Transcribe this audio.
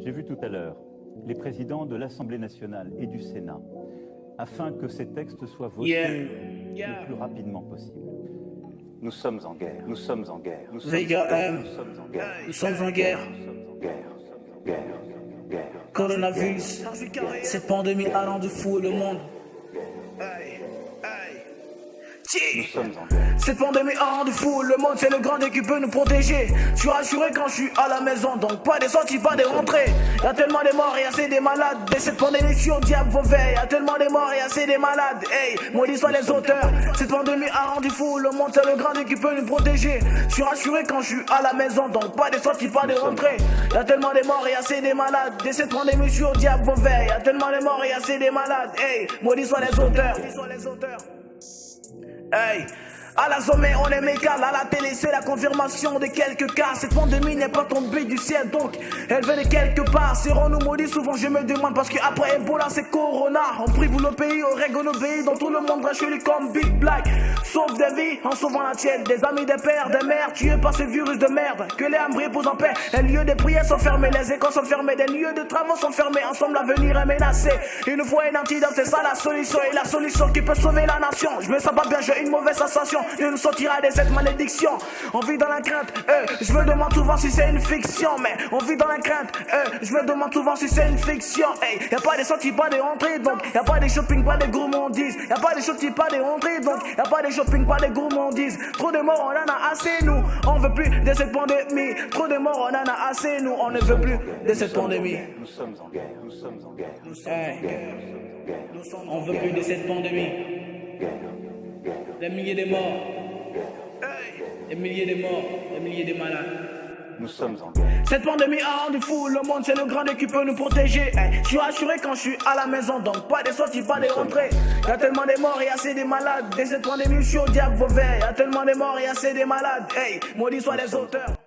J'ai vu tout à l'heure les présidents de l'Assemblée nationale et du Sénat afin que ces textes soient votés le plus rapidement possible. Nous sommes en guerre, nous sommes en guerre, nous sommes en guerre, nous sommes en guerre, nous sommes en guerre. Coronavirus, cette pandémie a rendu fou le monde. Cette pandémie a rendu fou le monde, c'est le grand Dieu qui peut nous protéger. Je suis rassuré quand je suis à la maison, donc pas des sorties, pas des rentrées. Y'a tellement de morts et assez des malades. Dès cette pandémie, si on diable vos veilles. Y'a tellement de morts et assez des malades. Hey, maudits soient les auteurs. Cette pandémie a rendu fou le monde, c'est le grand Dieu qui peut nous protéger. Je suis rassuré quand je suis à la maison, donc pas des sorties, pas des rentrées. Y'a tellement de morts et assez des malades. Dès cette pandémie, si on diable vos veilles. Y'a tellement de morts et assez des malades. Hey, maudits soient les auteurs. Hey, à la sommet on est mécal, à la télé c'est la confirmation de quelques cas. Cette pandémie n'est pas tombée du ciel, donc elle vient de quelque part. Serons-nous maudits? Souvent je me demande, parce qu'après Ebola c'est Corona. On prie pour le pays, on règle nos pays, dans tout le monde reste chez lui comme Big Black. Sauve des vies en sauvant la tienne, des amis, des pères, des mères tués par ce virus de merde. Que les âmes reposent en paix, les lieux de prière sont fermés, les écoles sont fermées, des lieux de travaux sont fermés. Ensemble l'avenir est menacé, il nous faut un antidote, c'est ça la solution. Et la solution qui peut sauver la nation. Je me sens pas bien, j'ai une mauvaise sensation. Dieu nous sortira de cette malédiction. On vit dans la crainte, je me demande souvent si c'est une fiction. Mais on vit dans la crainte, je me demande souvent si c'est une fiction. Hey, y'a pas de sorties, pas de rentrées, donc y'a pas de shopping, pas de gourmandises. Y'a pas de sorties, pas de rentrées, donc y'a pas de shopping, pas de gourmandises. Trop de morts, on en a assez, nous. On veut plus de cette pandémie. Trop de morts, on en a assez, nous. On ne veut plus de cette pandémie. Nous sommes en guerre, nous sommes en guerre, nous sommes en guerre. On veut plus de cette pandémie. Des milliers de morts. Des milliers de morts, des milliers de malades. Nous sommes en guerre. Cette pandémie a rendu fou le monde, c'est le grand Dieu qui peut nous protéger. Je suis rassuré quand je suis à la maison, donc pas de sorties, pas de rentrées. Y'a tellement de morts et assez de malades. Dès cette pandémie, je suis au diable vos veilles. Y'a tellement de morts et assez de malades. Hey, maudits soient les auteurs.